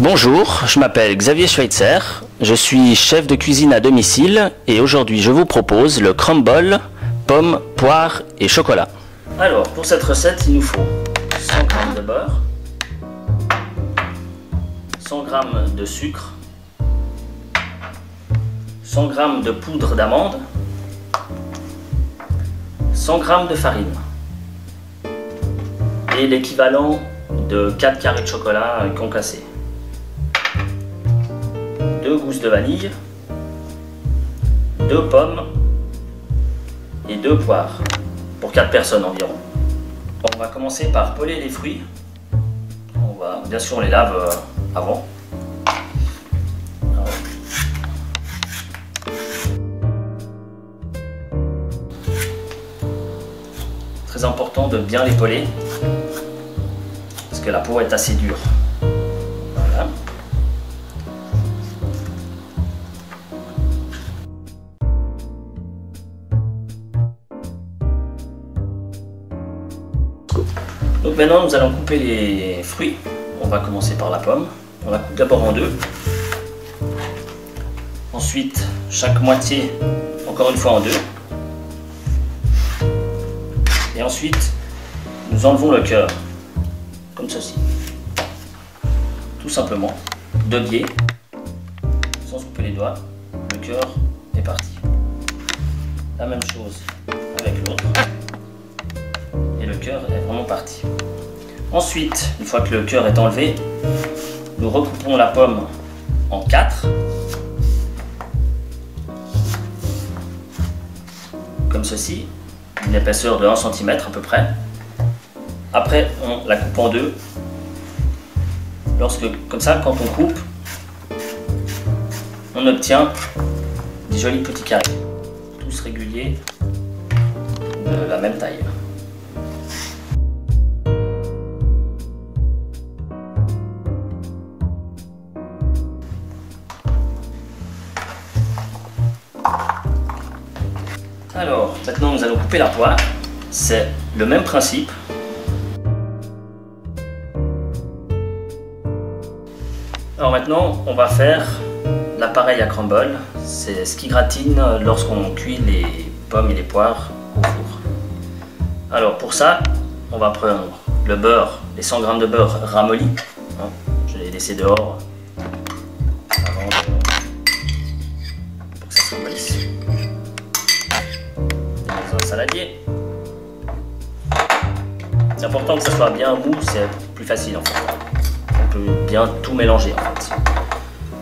Bonjour, je m'appelle Xavier Schweitzer, je suis chef de cuisine à domicile et aujourd'hui je vous propose le crumble, pommes, poires et chocolat. Alors pour cette recette il nous faut 100 g de beurre, 100 g de sucre, 100 g de poudre d'amande, 100 g de farine et l'équivalent de 4 carrés de chocolat concassés, 2 gousses de vanille, 2 pommes et 2 poires pour 4 personnes environ. On va commencer par peler les fruits. Bien sûr on les lave avant. Très important de bien les peler parce que la peau est assez dure. Voilà. Donc maintenant nous allons couper les fruits. On va commencer par la pomme. On la coupe d'abord en deux. Ensuite chaque moitié encore une fois en deux. Et ensuite nous enlevons le cœur comme ceci. Tout simplement, de biais, sans se couper les doigts, le cœur est parti. La même chose avec l'autre. Et le cœur est vraiment parti. Ensuite, une fois que le cœur est enlevé, nous recoupons la pomme en 4. Comme ceci, une épaisseur de 1 cm à peu près. Après, on la coupe en deux. Comme ça, quand on coupe, on obtient des jolis petits carrés, tous réguliers, de la même taille. Alors, maintenant nous allons couper la poire. C'est le même principe. Alors maintenant, on va faire l'appareil à crumble. C'est ce qui gratine lorsqu'on cuit les pommes et les poires au four. Alors pour ça, on va prendre le beurre, les 100 g de beurre ramolli. Je l'ai laissé dehors avant pour que ça se ramollisse. Dans un saladier. C'est important que ça soit bien mou, c'est plus facile en fait. On peut bien tout mélanger en fait.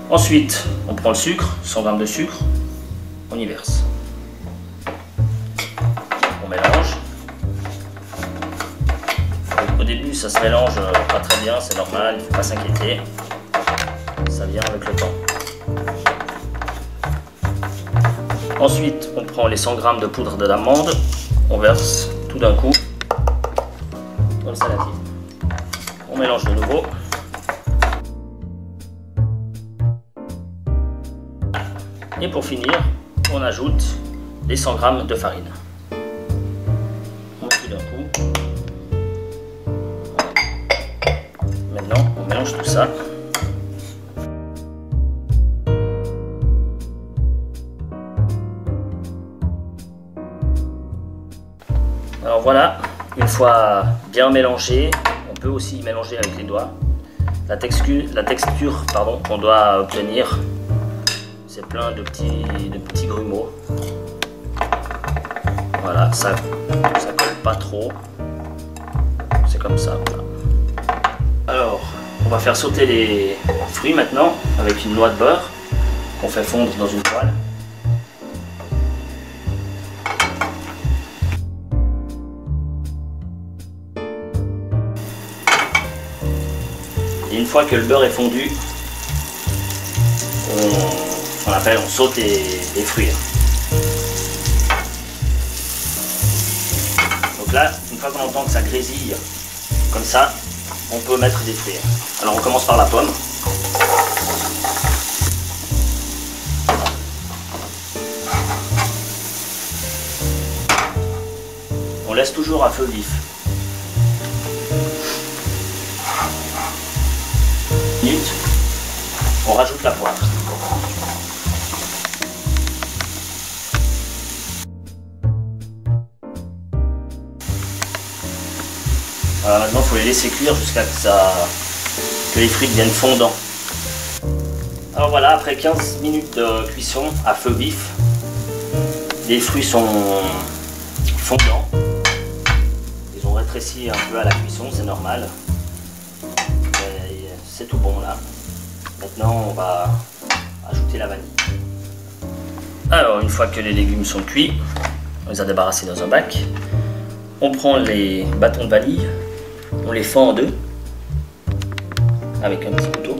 Ensuite, on prend le sucre, 100 g de sucre, on y verse. On mélange. Au début, ça se mélange pas très bien, c'est normal, il ne faut pas s'inquiéter. Ça vient avec le temps. Ensuite, on prend les 100 g de poudre d'amande, on verse tout d'un coup dans le saladier. On mélange de nouveau. Et pour finir, on ajoute les 100 g de farine. On met tout d'un coup. Maintenant, on mélange tout ça. Alors voilà, une fois bien mélangé, on peut aussi mélanger avec les doigts. La texture qu'on doit obtenir, c'est plein de petits grumeaux. Voilà, ça colle pas trop. C'est comme ça. Voilà. Alors, on va faire sauter les fruits maintenant avec une noix de beurre qu'on fait fondre dans une poêle. Et une fois que le beurre est fondu, on saute les fruits. Donc là, une fois qu'on entend que ça grésille comme ça, on peut mettre des fruits. Alors on commence par la pomme. On laisse toujours à feu vif. Minutes. On rajoute la poivre. Voilà, maintenant il faut les laisser cuire jusqu'à que les fruits deviennent fondants. Alors voilà, après 15 minutes de cuisson à feu vif, les fruits sont fondants. Ils ont rétréci un peu à la cuisson, c'est normal. C'est tout bon là. Maintenant on va ajouter la vanille. Alors une fois que les légumes sont cuits, on les a débarrassés dans un bac. On prend les bâtons de vanille, on les fend en deux avec un petit couteau.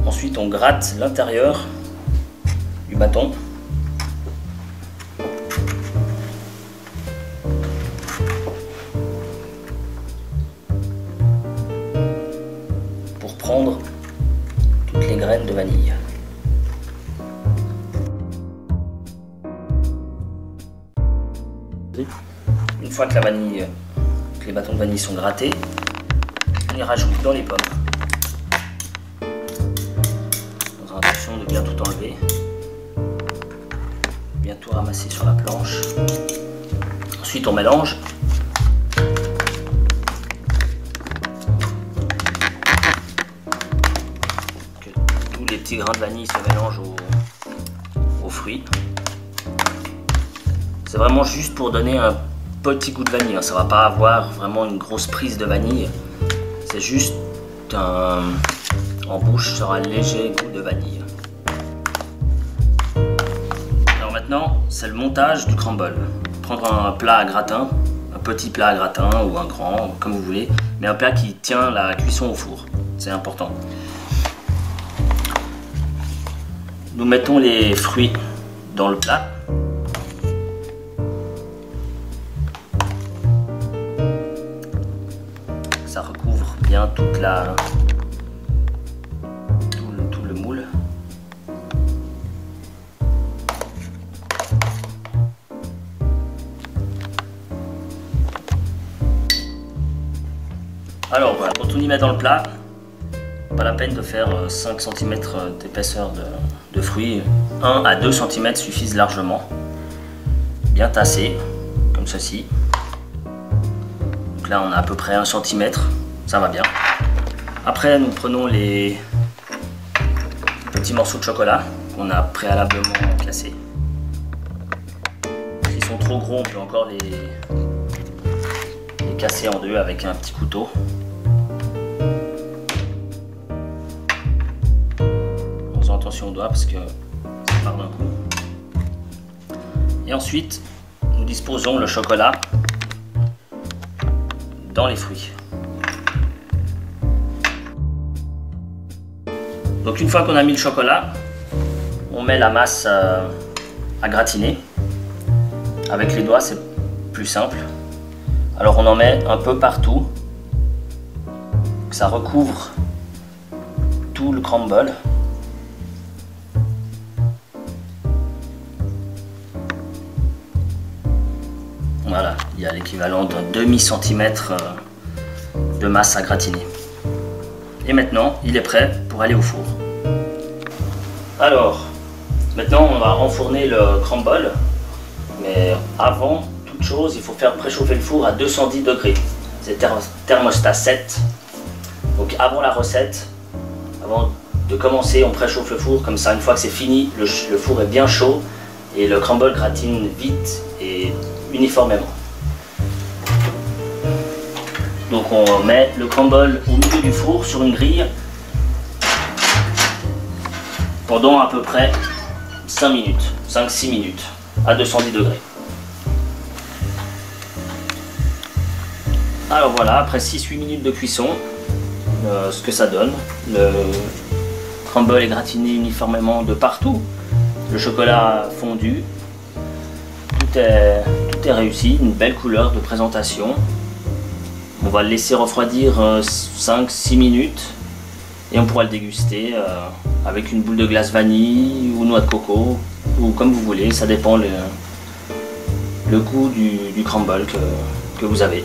Ensuite on gratte l'intérieur du bâton. Pour prendre toutes les graines de vanille. Une fois que les bâtons de vanille sont grattés, on les rajoute dans les pommes. Attention de bien tout enlever, bien tout ramasser sur la planche. Ensuite on mélange. Que tous les petits grains de vanille se mélangent aux fruits. C'est vraiment juste pour donner un petit goût de vanille, ça va pas avoir vraiment une grosse prise de vanille. C'est juste en bouche sera un léger goût de vanille. Alors maintenant, c'est le montage du crumble. Prendre un plat à gratin, un petit plat à gratin ou un grand, comme vous voulez, mais un plat qui tient la cuisson au four. C'est important. Nous mettons les fruits dans le plat. Ça recouvre bien tout le moule. Alors voilà, quand on y met dans le plat, pas la peine de faire 5 cm d'épaisseur de fruits. 1 à 2 cm suffisent largement. Bien tassé, comme ceci. Donc là on a à peu près 1 cm, ça va bien. Après nous prenons les petits morceaux de chocolat qu'on a préalablement classés. S'ils sont trop gros, on peut encore les casser en deux avec un petit couteau. En faisant attention aux doigts parce que ça part d'un coup. Et ensuite nous disposons le chocolat dans les fruits. Donc une fois qu'on a mis le chocolat, on met la masse à gratiner. Avec les doigts c'est plus simple. Alors on en met un peu partout, que ça recouvre tout le crumble. Voilà, il y a l'équivalent d'un demi-centimètre de masse à gratiner. Et maintenant, il est prêt pour aller au four. Alors, maintenant on va enfourner le crumble, mais avant toute chose, il faut faire préchauffer le four à 210 degrés. C'est thermostat 7. Donc avant la recette, avant de commencer, on préchauffe le four, comme ça une fois que c'est fini, le four est bien chaud et le crumble gratine vite et uniformément. Donc on met le crumble au milieu du four sur une grille pendant à peu près 5 minutes, 5-6 minutes à 210 degrés. Alors voilà, après 6-8 minutes de cuisson, ce que ça donne. Le crumble est gratiné uniformément de partout, le chocolat fondu, tout est réussi, une belle couleur de présentation. On va le laisser refroidir 5-6 minutes Et on pourra le déguster avec une boule de glace vanille ou noix de coco, ou comme vous voulez, ça dépend le goût du crumble que vous avez.